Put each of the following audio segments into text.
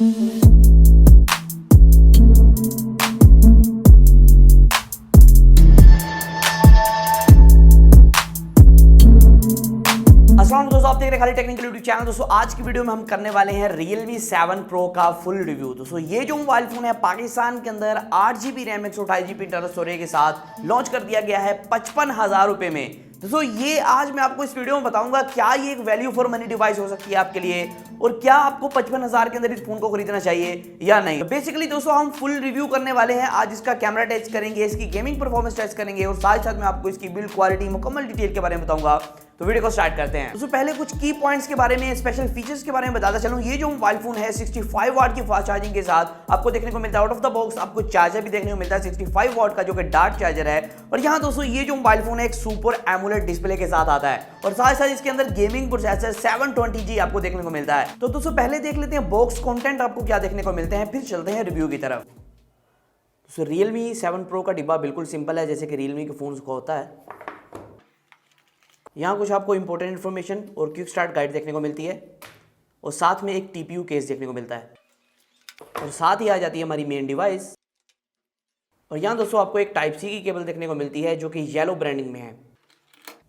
अस्सलाम दोस्तों, आप देख रहे हैं खाली टेक्निकल यूट्यूब चैनल। दोस्तों आज की वीडियो में हम करने वाले हैं Realme 7 Pro का फुल रिव्यू। दोस्तों ये जो मोबाइल फोन है पाकिस्तान के अंदर 8GB RAM 128GB internal storage के साथ लॉन्च कर दिया गया है 55,000 रुपए में। दोस्तों ये आज मैं आपको इस वीडियो में बताऊंगा क्या ये एक वैल्यू फॉर मनी डिवाइस हो सकती है आपके लिए, और क्या आपको 55,000 के अंदर इस फोन को खरीदना चाहिए या नहीं। बेसिकली दोस्तों हम फुल रिव्यू करने वाले हैं आज। इसका कैमरा टेस्ट करेंगे, इसकी गेमिंग परफॉर्मेंस टेस्ट करेंगे और साथ ही साथ मैं आपको इसकी बिल्ड क्वालिटी मुकम्मल डिटेल के बारे में बताऊंगा। तो वीडियो को स्टार्ट करते हैं। दोस्तों पहले कुछ की पॉइंट्स के बारे में, स्पेशल फीचर्स के बारे में बताता चलूं। ये जो मोबाइल फोन है 65 वाट की फास्ट चार्जिंग के साथ आपको देखने को मिलता है। आउट ऑफ द बॉक्स आपको चार्जर भी देखने को मिलता है 65 वाट का, जो कि डार्ट चार्जर है। और यहाँ दोस्तों ये जो मोबाइल फोन है एक सुपर एमोलेड डिस्प्ले के साथ आता है और साथ साथ इसके अंदर गेमिंग प्रोसेसर 720G आपको देखने को मिलता है। तो दोस्तों पहले देख लेते हैं बॉक्स कंटेंट आपको क्या देखने को मिलते हैं, फिर चलते हैं रिव्यू की तरफ। दोस्तों Realme 7 Pro का डिब्बा बिल्कुल सिंपल है, जैसे कि Realme के फोन्स को होता है। यहाँ कुछ आपको इंपॉर्टेंट इन्फॉर्मेशन और क्विक स्टार्ट गाइड देखने को मिलती है और साथ में एक TPU केस देखने को मिलता है और साथ ही आ जाती है हमारी मेन डिवाइस। और यहाँ दोस्तों आपको एक टाइप सी की केबल देखने को मिलती है जो कि येलो ब्रांडिंग में है।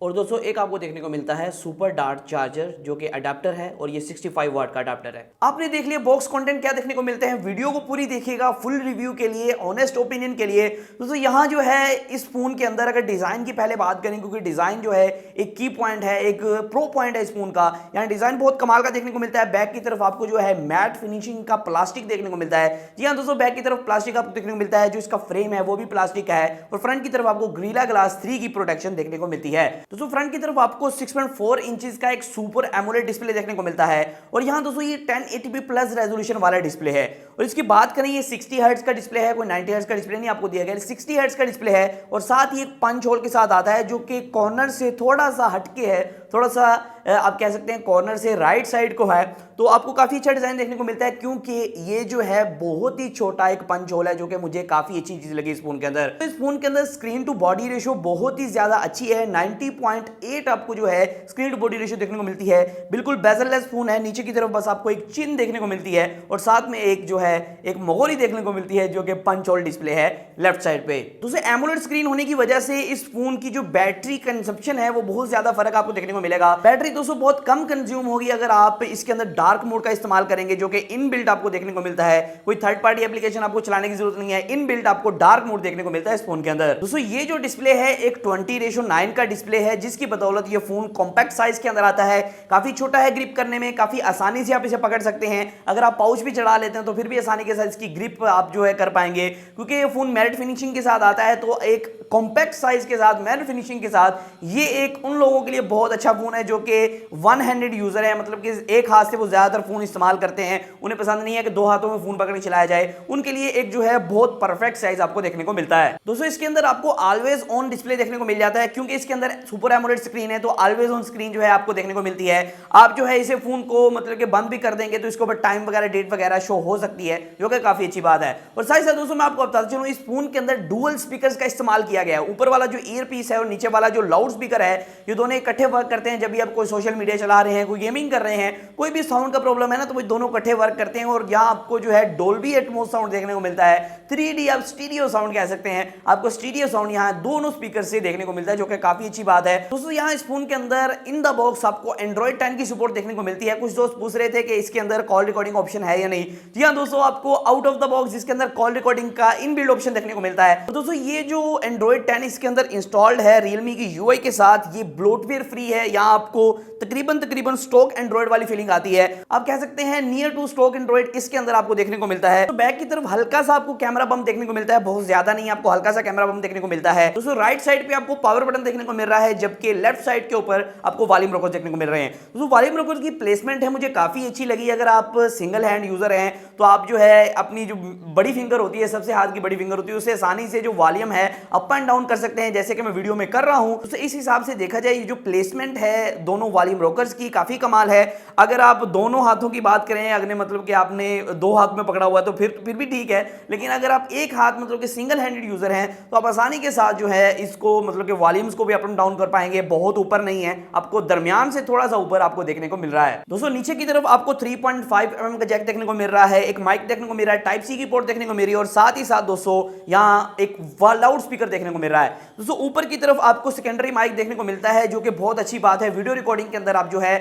और दोस्तों एक आपको देखने को मिलता है सुपर डार्ट चार्जर, जो कि अडेप्टर है और ये 65 वाट का अडेप्टर है। आपने देख लिया बॉक्स कंटेंट क्या देखने को मिलते हैं। वीडियो को पूरी देखिएगा फुल रिव्यू के लिए, ऑनेस्ट ओपिनियन के लिए। दोस्तों यहाँ जो है इस फोन के अंदर अगर डिजाइन की पहले बात करें, क्योंकि डिजाइन जो है एक की पॉइंट है, एक प्रो पॉइंट है इस फोन का। यहाँ डिजाइन बहुत कमाल का देखने को मिलता है। बैक की तरफ आपको जो है मैट फिनिशिंग का प्लास्टिक देखने को मिलता है। जी हाँ दोस्तों, बैक की तरफ प्लास्टिक आपको देखने को मिलता है। जो इसका फ्रेम है वो भी प्लास्टिक का है और फ्रंट की तरफ आपको ग्रीला ग्लास 3 की प्रोटेक्शन देखने को मिलती है। दोस्तों फ्रंट की तरफ आपको 6.4 इंचेस का एक सुपर एमोलेड डिस्प्ले देखने को मिलता है और यहां दोस्तों ये 1080p प्लस रेजोल्यूशन वाला डिस्प्ले है। और इसकी बात करें ये 60 हर्ट्ज का डिस्प्ले है, कोई 90 हर्ट्ज का डिस्प्ले नहीं आपको दिया गया, 60 हर्ट्ज का डिस्प्ले है। और साथ ही एक पंच होल के साथ आता है जो कि कॉर्नर से थोड़ा सा हटके है, थोड़ा सा आप कह सकते हैं कॉर्नर से राइट साइड को है। तो आपको काफी अच्छा डिजाइन देखने को मिलता है, क्योंकि ये जो है बहुत ही छोटा एक पंच होल है, जो कि मुझे काफी अच्छी चीज लगी इस फोन के अंदर। तो इस फोन के अंदर स्क्रीन टू बॉडी रेशियो बहुत ही ज्यादा अच्छी है। 90.8 आपको जो है स्क्रीन टू बॉडी रेशियो देखने को मिलती है। बिल्कुल बेजललेस फोन है। नीचे की तरफ बस आपको एक चिन देखने को मिलती है और साथ में एक जो है एक मोगोरी देखने को मिलती है, जो कि पंच होल डिस्प्ले है लेफ्ट साइड पे। दूसरे एमोलेड स्क्रीन होने की वजह से इस फोन की जो बैटरी कंजप्शन है वो बहुत ज्यादा फर्क आपको देखने को मिलेगा। बैटरी दोस्तों बहुत कम कंज्यूम होगी अगर आप इसके अंदर डार्क मोड का इस्तेमाल करेंगे, जो कि इनबिल्ट आपको देखने को मिलता है। कोई थर्ड पार्टी एप्लीकेशन आपको चलाने की जरूरत नहीं है, इनबिल्ट आपको डार्क मोड देखने को मिलता है इस फोन के अंदर। दोस्तों ये जो डिस्प्ले है एक 20:9 का डिस्प्ले है, जिसकी बदौलत ये फोन कॉम्पैक्ट साइज के अंदर आता है। काफी छोटा है, ग्रिप करने में काफी आसानी से आप इसे पकड़ सकते हैं। अगर आप पाउच भी चढ़ा लेते हैं तो फिर भी आसानी के साथ इसकी ग्रिप आप जो है कर पाएंगे, क्योंकि ये फोन मैट फिनिशिंग के साथ आता है। तो एक कॉम्पैक्ट साइज के साथ मैट फिनिशिंग के साथ ये एक उन लोगों के लिए बहुत अच्छा फोन है जो कि वन हैंडेड यूजर है, मतलब कि एक हाथ से वो ज्यादातर फोन इस्तेमाल करते हैं। उन्हें पसंद नहीं है कि दो हाथों में फोन पकड़ के चलाया जाए, उनके लिए एक जो है बहुत परफेक्ट साइज आपको देखने को मिलता है। दोस्तों इसके अंदर आपको ऑलवेज ऑन डिस्प्ले देखने को मिल जाता है, क्योंकि इसके अंदर सुपर एमोलेड स्क्रीन है। तो ऑलवेज ऑन स्क्रीन जो है आपको देखने को मिलती है। आप जो है इसे फोन को मतलब कि बंद भी कर देंगे तो इसके ऊपर टाइम वगैरह डेट वगैरह शो हो सकती है, जो कि काफी अच्छी बात है। और साथ ही साथ दोस्तों मैं आपको बताता चलूं इस फोन के अंदर डुअल स्पीकर्स का इस्तेमाल किया गया है। ऊपर वाला जो ईयर पीस है और नीचे वाला जो लाउड स्पीकर है, ये दोनों इकट्ठे वर्क करते हैं। जब भी आप कोई सोशल मीडिया चला रहे हैं, कोई गेमिंग कर रहे हैं, कोई भी साउंड का प्रॉब्लम है ना, तो वो दोनों इकट्ठे वर्क करते हैं। और यहाँ आपको जो है डोल्बी एटमॉस साउंड देखने को मिलता है। 3D आप स्टीरियो साउंड कह सकते हैं, आपको स्टीरियो साउंड यहाँ दोनों स्पीकर से देखने को मिलता है, जो कि काफी अच्छी बात है। दोस्तों यहाँ इस फोन के अंदर इन द बॉक्स आपको एंड्रॉइड 10 की सपोर्ट देखने को मिलती है। कुछ दोस्त पूछ रहे थे कि इसके अंदर कॉल रिकॉर्डिंग ऑप्शन है या नहीं। जी हाँ दोस्तों, आपको आउट ऑफ द बॉक्स इसके अंदर कॉल रिकॉर्डिंग का इनबिल्ट ऑप्शन देखने को मिलता है। तो दोस्तों ये जो एंड्रॉइड 10 इसके अंदर इंस्टॉल्ड है Realme की UI के साथ, ये ब्लोटवेयर फ्री है। यहाँ आपको तकरीबन स्टॉक एंड्रॉइड वाली फीलिंग आती है। आप कह सकते हैं नियर टू स्टॉक एंड्रॉइड इसके अंदर आपको देखने को मिलता है। तो बैक की तरफ हल्का सा आपको कैमरा बम्प देखने को मिलता है, बहुत ज्यादा नहीं, आपको हल्का सा कैमरा बम्प देखने को मिलता है। दोस्तों राइट साइड पे आपको पावर बटन देखने को मिल रहा है, जबकि लेफ्ट साइड के ऊपर आपको वॉल्यूम रोकर्स देखने को मिल रहे हैं। दोस्तों वॉल्यूम रोकर्स की प्लेसमेंट है मुझे काफी अच्छी लगी। अगर आप सिंगल हैंड यूजर हैं तो आप आप जो है अपनी जो बड़ी फिंगर होती है, सबसे हाथ की बड़ी फिंगर होती है, उससे आसानी से जो वॉल्यूम है अप एंड डाउन कर सकते हैं, जैसे कि मैं वीडियो में कर रहा हूं। तो इस हिसाब से देखा जाए ये जो प्लेसमेंट है दोनों वॉल्यूम रोकर्स की काफी कमाल है। अगर आप दोनों हाथों की बात करें, अगर मतलब कि आपने दो हाथ में पकड़ा हुआ है तो फिर भी ठीक है, लेकिन अगर आप एक हाथ मतलब कि सिंगल हैंडेड यूजर हैं तो आप आसानी के साथ जो है इसको मतलब कि वॉल्यूम्स को भी अप एंड डाउन कर पाएंगे। बहुत ऊपर नहीं है, आपको दरमियान से थोड़ा सा ऊपर आपको देखने को मिल रहा है। दोस्तों नीचे की तरफ आपको 3.5 mm का जैक देखने को मिल रहा है, एक माइक देखने को मिल रहा है, टाइप सी की पोर्ट देखने को मिल रही है और साथ ही साथ दोस्तों यहां एक लाउड स्पीकर देखने को मिल रहा है। दोस्तों ऊपर की तरफ आपको सेकेंडरी माइक देखने को मिलता है, जो कि बहुत अच्छी बात है। वीडियो रिकॉर्डिंग के अंदर आप जो है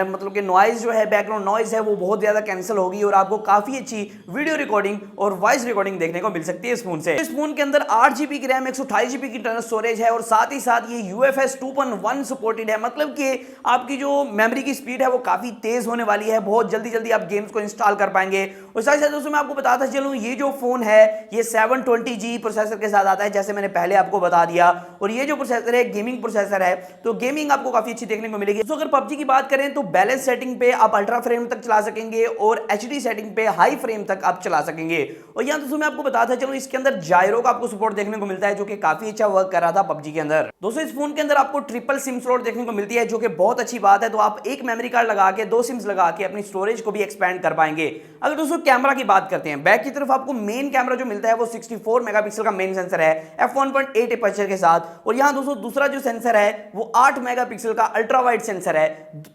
मतलब कि नॉइज जो है, बैकग्राउंड नॉइज है, वो बहुत ज्यादा कैंसिल होगी और आपको काफी अच्छी वीडियो रिकॉर्डिंग और वॉइस रिकॉर्डिंग देखने को मिल सकती है इस फोन से। इस फोन के अंदर 8GB की रैम, 128GB की इंटरनल स्टोरेज है और साथ ही साथ ये UFS 2.1 सपोर्टेड है, मतलब कि आपकी जो मेमोरी की स्पीड है वो काफी तेज होने वाली है। बहुत जल्दी जल्दी आप गेम्स को इंस्टॉल कर पाएंगे। और साथ ही साथ दोस्तों मैं आपको बताता चलूं, ये जो फोन है ये 720G प्रोसेसर के साथ आता है, जैसे मैंने पहले आपको बता दिया। और ये जो प्रोसेसर है गेमिंग प्रोसेसर है, तो गेमिंग आपको काफी अच्छी देखने को मिलेगी। तो अगर PUBG की बात करें तो बैलेंस सेटिंग पे आप अल्ट्रा फ्रेम तक चला सकेंगे और HD सेटिंग पे हाई फ्रेम तक आप चला सकेंगे। और यहां दोस्तों मैं आपको बताता चलूं, इसके अंदर जायरो का आपको सपोर्ट देखने को मिलता है, जो कि काफी अच्छा वर्क कर रहा था PUBG के अंदर। दोस्तों इस फोन के अंदर आपको ट्रिपल सिम स्लॉट देखने को मिलती है, जो कि बहुत अच्छी बात है। तो आप एक मेमोरी कार्ड लगा के दो सिम्स लगा के अपनी स्टोरेज को भी एक्सपेंड कर पाएंगे। अगर दोस्तों कैमरा की बात करते हैं, बैक की तरफ आपको मेन कैमरा जो मिलता है वो 64 मेगापिक्सल का मेन सेंसर है f1.8 अपर्चर के साथ। और यहां दोस्तों दूसरा जो सेंसर है वो 8 मेगापिक्सल का अल्ट्रा वाइड सेंसर है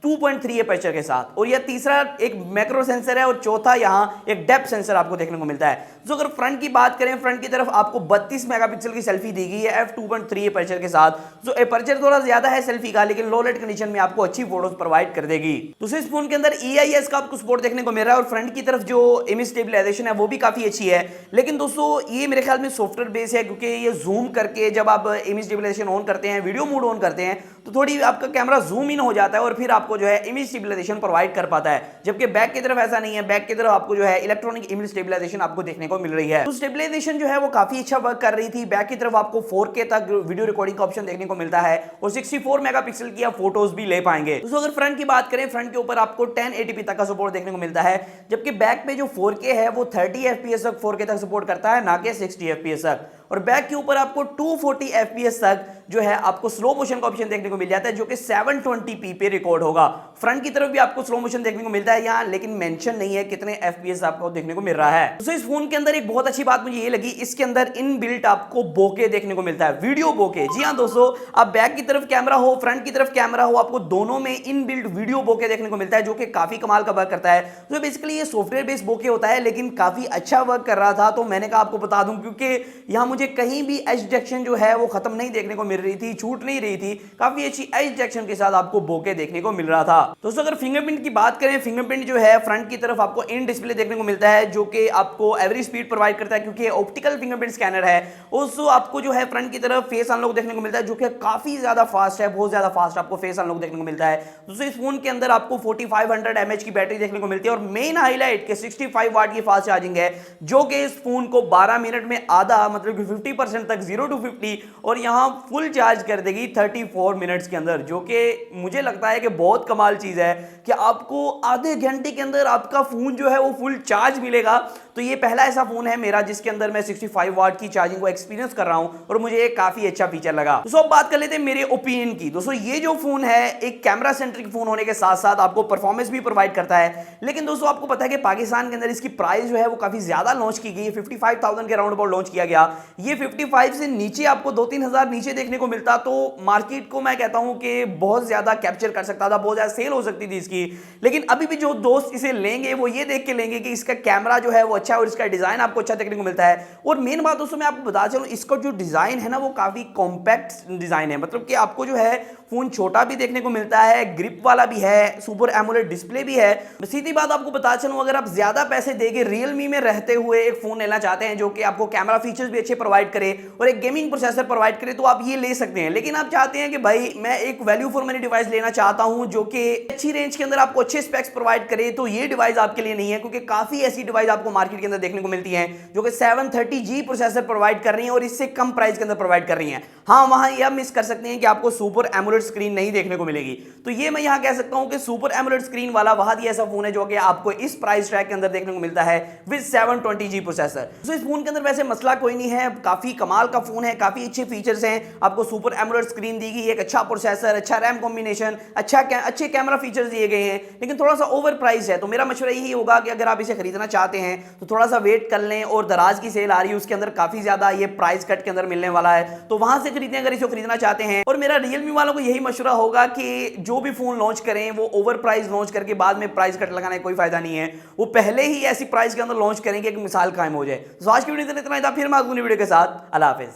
2.3 अपर्चर के साथ। और यह तीसरा एक मैक्रो सेंसर है और चौथा यहां एक डेप्थ सेंसर आपको देखने को मिलता है। तो अगर फ्रंट की बात करें, फ्रंट की तरफ आपको 32 मेगापिक्सल की सेल्फी दी गई है f2.3 अपर्चर के साथ। जो अपर्चर थोड़ा ज्यादा है सेल्फी का, लेकिन लो लाइट कंडीशन में आपको अच्छी फोटोज प्रोवाइड कर देगी। दूसरे इस फोन के अंदर EIS का आपको सपोर्ट देखने को मिल रहा है और फ्रंट की तरफ जो इमेज स्टेबलाइजेशन है वो भी काफी अच्छी है। लेकिन दोस्तों ये मेरे ख्याल में सॉफ्टवेयर बेस है, क्योंकि ये जूम करके जब आप इमेज स्टेबलाइजेशन ऑन करते हैं, वीडियो मोड ऑन करते हैं, तो थोड़ी आपका कैमरा जूम इन हो जाता है और फिर आपको जो है इमेज स्टेबलाइजेशन प्रोवाइड कर पाता है। जबकि बैक की तरफ ऐसा नहीं है, बैक की तरफ आपको जो है इलेक्ट्रॉनिक इमेज स्टेबलाइजेशन आपको देखने को मिल रही है। तो स्टेबलाइजेशन जो है वो काफी अच्छा वर्क कर रही थी। बैक की तरफ आपको 4K तक वीडियो रिकॉर्डिंग का ऑप्शन देखने को मिलता है और 64 मेगापिक्सल की आप फोटोज भी ले पाएंगे। तो अगर फ्रंट की बात करें, फ्रंट के ऊपर आपको 1080p तक का सपोर्ट देखने को मिलता है, जबकि बैक पे जो 4K है वो 30 FPS तक 4K तक सपोर्ट करता है, ना कि 60 FPS तक। और बैक के ऊपर आपको 240 FPS तक जो है आपको स्लो मोशन का ऑप्शन देखने को मिल जाता है, जो कि 720p पे रिकॉर्ड होगा। फ्रंट की तरफ भी आपको स्लो मोशन देखने को मिलता है यहाँ, लेकिन मेंशन नहीं है कितने FPS आपको देखने को मिल रहा है। तो इस फोन के अंदर एक बहुत अच्छी बात मुझे ये लगी, इसके अंदर इनबिल्ट आपको बोके देखने को मिलता है, वीडियो बोके। जी हाँ दोस्तों, आप बैक की तरफ कैमरा हो, फ्रंट की तरफ कैमरा हो, आपको दोनों में इनबिल्ट वीडियो बोके देखने को मिलता है, जो कि काफी कमाल का वर्क करता है। तो बेसिकली ये सॉफ्टवेयर बेस्ड बोके होता है, लेकिन काफी अच्छा वर्क कर रहा था। तो मैंने कहा आपको बता दूं, क्योंकि यहां मुझे कहीं भी एज डिटेक्शन जो है वो खत्म नहीं देखने को मिल रही थी, छूट नहीं रही थी। काफी अच्छी एज डिटेक्शन के साथ आपको बोके देखने को मिल रहा था। दोस्तों अगर फिंगरप्रिंट की बात करें, फिंगरप्रिंट जो है फ्रंट की तरफ आपको इन डिस्प्ले देखने को मिलता है, जो कि आपको एवरेज स्पीड प्रोवाइड करता है, क्योंकि ऑप्टिकल फिंगरप्रिंट स्कैनर है। उसको आपको जो है फ्रंट की तरफ फेस अनलॉक देखने को मिलता है, जो कि काफी ज्यादा फास्ट है, बहुत ज्यादा फास्ट आपको फेस अनलॉक देखने को मिलता है। दोस्तों इस फोन के अंदर आपको 4500 mAh की बैटरी देखने को मिलती है और मेन हाईलाइट के 65 वाट की फास्ट चार्जिंग है, जो कि इस फोन को 12 मिनट में आधा मतलब कि 50% तक 0 to 50 और यहां फुल चार्ज कर देगी 34 मिनट्स के अंदर, जो कि मुझे लगता है कि बहुत कमाल चीज है कि आपको आधे घंटे के अंदर आपका फोन जो है वो फुल चार्ज मिलेगा। तो ये पहला ऐसा फोन है मेरा जिसके अंदर मैं 65 वाट की चार्जिंग को एक्सपीरियंस कर रहा हूं और मुझे ये काफी अच्छा फीचर लगा। तो अब बात कर लेते हैं मेरे ओपिनियन की। दोस्तों ये जो फोन है एक कैमरा सेंट्रिक फोन होने के साथ साथ आपको परफॉर्मेंस भी प्रोवाइड करता है, लेकिन दोस्तों आपको पता है कि पाकिस्तान के अंदर इसकी प्राइस जो है वो काफी ज्यादा लॉन्च की गई, 55,000 के राउंड अबाउट लॉन्च किया गया। ये 55 से नीचे आपको 2-3 हजार नीचे देखने को मिलता, तो मार्केट को मैं कहता हूं कि बहुत ज्यादा कैप्चर कर सकता था, बहुत ज्यादा सेल हो सकती थी इसकी। लेकिन अभी भी जो दोस्त इसे लेंगे वो ये देख के लेंगे कि इसका कैमरा जो है वो अच्छा है और इसका डिजाइन आपको अच्छा देखने को मिलता है। और मेन बात दोस्तों मैं आपको बता चलूं, इसका जो डिजाइन है ना वो काफी कॉम्पैक्ट डिजाइन है, मतलब कि आपको जो है फोन छोटा भी देखने को मिलता है, ग्रिप वाला भी है, सुपर एमोलेड डिस्प्ले भी है। सीधी बात आपको बता चलूं, अगर आप ज्यादा पैसे देके रियलमी में रहते हुए एक फोन लेना चाहते हैं जो कि आपको कैमरा फीचर्स भी अच्छे प्रोवाइड करे और एक गेमिंग प्रोसेसर प्रोवाइड करे, तो आप ये ले सकते हैं। लेकिन आप चाहते हैं कि भाई मैं एक वैल्यू फॉर मनी डिवाइस लेना चाहता हूं जो कि अच्छी रेंज के अंदर आपको अच्छे स्पेक्स प्रोवाइड करे, तो ये डिवाइस आपके लिए नहीं है, क्योंकि काफी ऐसी डिवाइस आपको मार्केट के अंदर देखने को मिलती है जो कि 730G प्रोसेसर प्रोवाइड कर रही है और इससे कम प्राइस के अंदर प्रोवाइड कर रही है। हाँ, वहां यह मिस कर सकते हैं कि आपको सुपर एमोलेड एमोलेड स्क्रीन नहीं देखने को मिलेगी। तो ये मैं यहां कह सकता हूं कि सुपर एमोलेड स्क्रीन वाला वाहद ही ऐसा फोन है जो कि आपको इस प्राइस ट्रैक के अंदर देखने को मिलता है विद 720G प्रोसेसर। तो इस फोन के अंदर वैसे मसला कोई नहीं है, काफी कमाल का फोन है, काफी अच्छे फीचर्स हैं, आपको सुपर एमोलेड स्क्रीन दी गई, एक अच्छा प्रोसेसर, अच्छा रैम कॉम्बिनेशन, अच्छे कैमरा फीचर्स दिए गए हैं, लेकिन थोड़ा सा ओवर प्राइस है। तो मेरा मशवरा यही होगा कि अगर आप इसे खरीदना चाहते हैं तो थोड़ा सा वेट कर लें, और दराज की सेल आ रही है उसके अंदर काफी ज्यादा ये प्राइस कट के अंदर मिलने वाला है, तो वहां से खरीदें अगर इसे खरीदना चाहते हैं। और मेरा रियलमी वालों को यही मशवरा होगा कि जो भी फोन लॉन्च करें वो ओवर प्राइस लॉन्च करके बाद में प्राइस कट लगाने का कोई फायदा नहीं है, वो पहले ही ऐसी प्राइस के अंदर लॉन्च करेंगे कि मिसाल कायम हो जाए। तो आज की वीडियो में इतना ही था, फिर मैं अगली वीडियो के साथ, अल्लाह हाफिज।